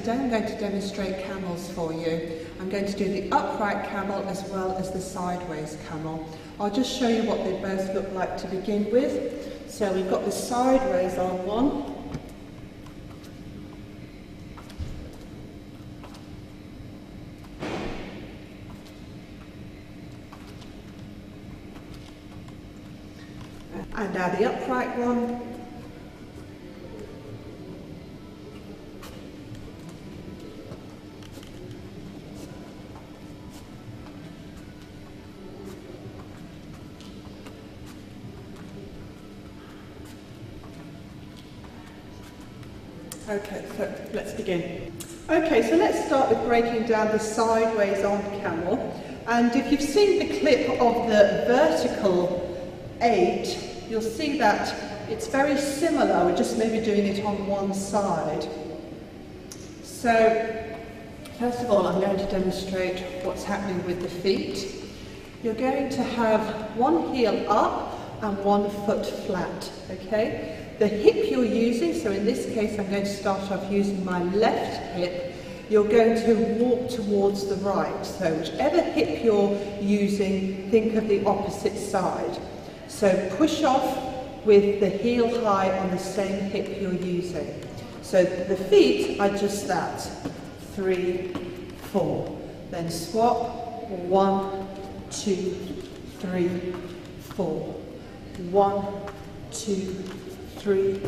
today I'm going to demonstrate camels for you. I'm going to do the upright camel as well as the sideways camel. I'll just show you what they both look like to begin with. So we've got the sideways on one. And now the upright one. Okay, so let's begin. Okay, so let's start with breaking down the sideways on camel. And if you've seen the clip of the vertical 8, you'll see that it's very similar, we're just maybe doing it on one side. So, first of all, I'm going to demonstrate what's happening with the feet. You're going to have one heel up and one foot flat, okay? The hip you're using, so in this case I'm going to start off using my left hip, you're going to walk towards the right. So whichever hip you're using, think of the opposite side. So push off with the heel high on the same hip you're using. So the feet are just that. 3, 4. Then swap. 1, 2, 3, 4. 1, 2, 3,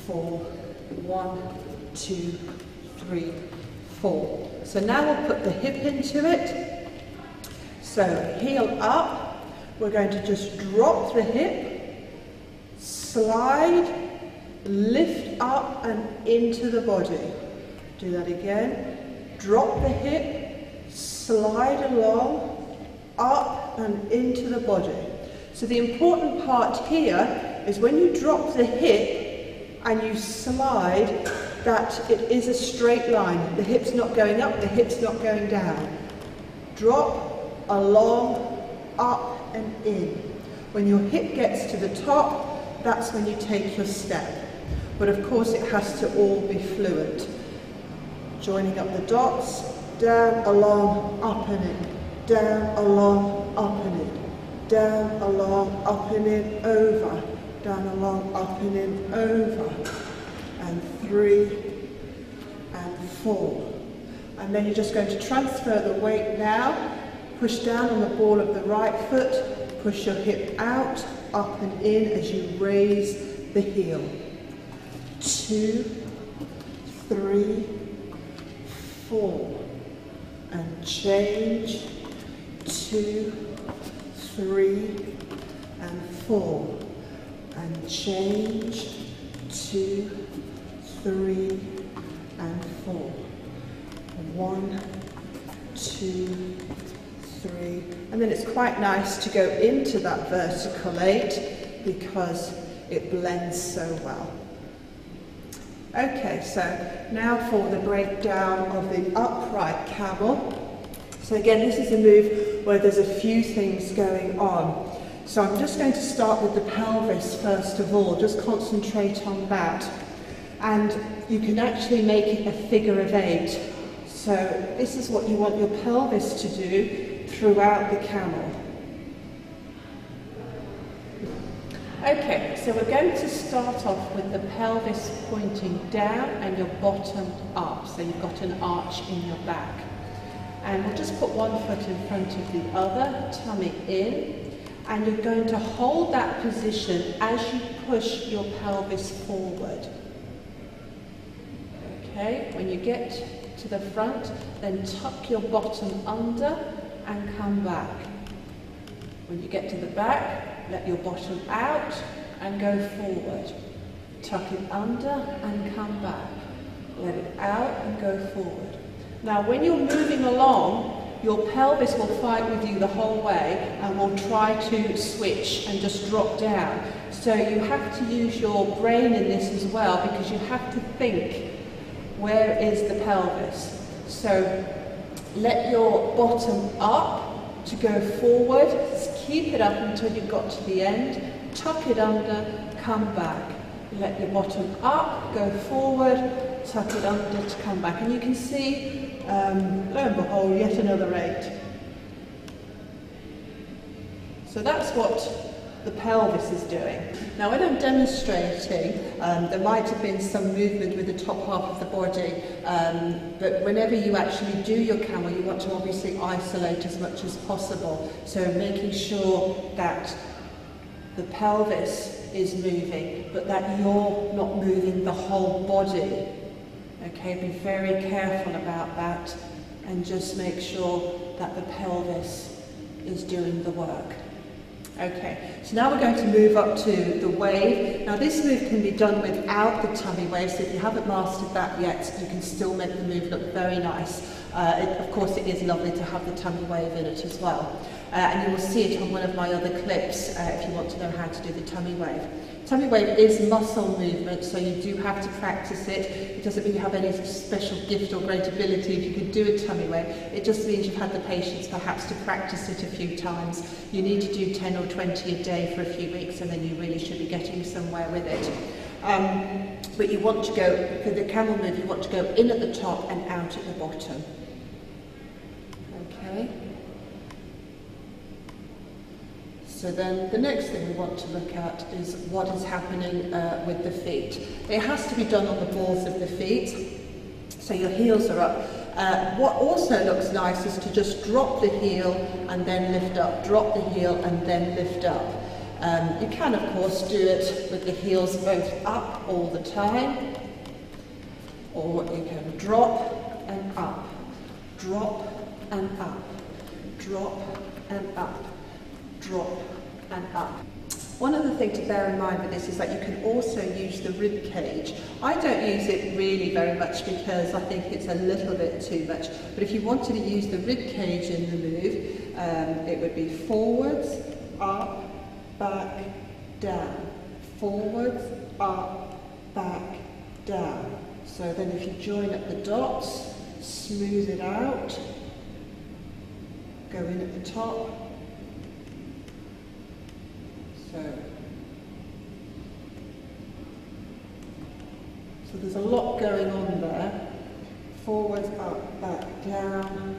4. 1, 2, 3, 4. So now we'll put the hip into it. So heel up. We're going to just drop the hip, slide, lift up and into the body. Do that again. Drop the hip, slide along, up and into the body. So the important part here is when you drop the hip and you slide, that it is a straight line. The hip's not going up, the hip's not going down. Drop, along, up and in. When your hip gets to the top, that's when you take your step. But of course it has to all be fluent. Joining up the dots, down, along, up and in. Down, along, up and in. Down, along, up and in, over. Down, along, up and in, over. And 3 and 4. And then you're just going to transfer the weight now. Push down on the ball of the right foot, push your hip out, up and in as you raise the heel. 2, 3, 4. And change. 2, 3, and 4. And change. 2, 3, and 4. 1, 2, 3, and then it's quite nice to go into that vertical 8 because it blends so well. Okay, so now for the breakdown of the upright camel. So again, this is a move where there's a few things going on. So I'm just going to start with the pelvis first of all, just concentrate on that. And you can actually make it a figure of 8. So this is what you want your pelvis to do throughout the camel. Okay, so we're going to start off with the pelvis pointing down and your bottom up. So you've got an arch in your back. And we'll just put one foot in front of the other, tummy in, and you're going to hold that position as you push your pelvis forward. Okay, when you get to the front, then tuck your bottom under and come back. When you get to the back, let your bottom out and go forward. Tuck it under and come back. Let it out and go forward. Now when you're moving along, your pelvis will fight with you the whole way and will try to switch and just drop down. So you have to use your brain in this as well, because you have to think, where is the pelvis? So let your bottom up to go forward. Just keep it up until you've got to the end. Tuck it under, come back. Let your bottom up, go forward, tuck it under to come back. And you can see, lo and behold, yet another 8. So that's what the pelvis is doing. Now when I'm demonstrating, there might have been some movement with the top half of the body, but whenever you actually do your camel, you want to obviously isolate as much as possible. So making sure that the pelvis is moving, but that you're not moving the whole body. Okay, be very careful about that and just make sure that the pelvis is doing the work. Okay, so now we're going to move up to the wave. Now this move can be done without the tummy wave, so if you haven't mastered that yet, you can still make the move look very nice. Of course it is lovely to have the tummy wave in it as well. And you will see it on one of my other clips if you want to know how to do the tummy wave. Tummy wave is muscle movement, so you do have to practice it. It doesn't mean you have any special gift or great ability if you can do a tummy wave. It just means you've had the patience perhaps to practice it a few times. You need to do 10 or 20 a day for a few weeks, and then you really should be getting somewhere with it. But you want to go, for the camel move, you want to go in at the top and out at the bottom. Okay. So then the next thing we want to look at is what is happening with the feet. It has to be done on the balls of the feet, so your heels are up. What also looks nice is to just drop the heel and then lift up, drop the heel and then lift up. You can of course do it with the heels both up all the time, or you can drop and up, drop and up, drop and up, drop and up. One other thing to bear in mind with this is that you can also use the rib cage. I don't use it really very much because I think it's a little bit too much, but if you wanted to use the rib cage in the move, it would be forwards, up, back, down, forwards, up, back, down. So then if you join up the dots, smooth it out, go in at the top. So there's a lot going on there. Forwards, up, back, down.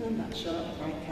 And that's your upright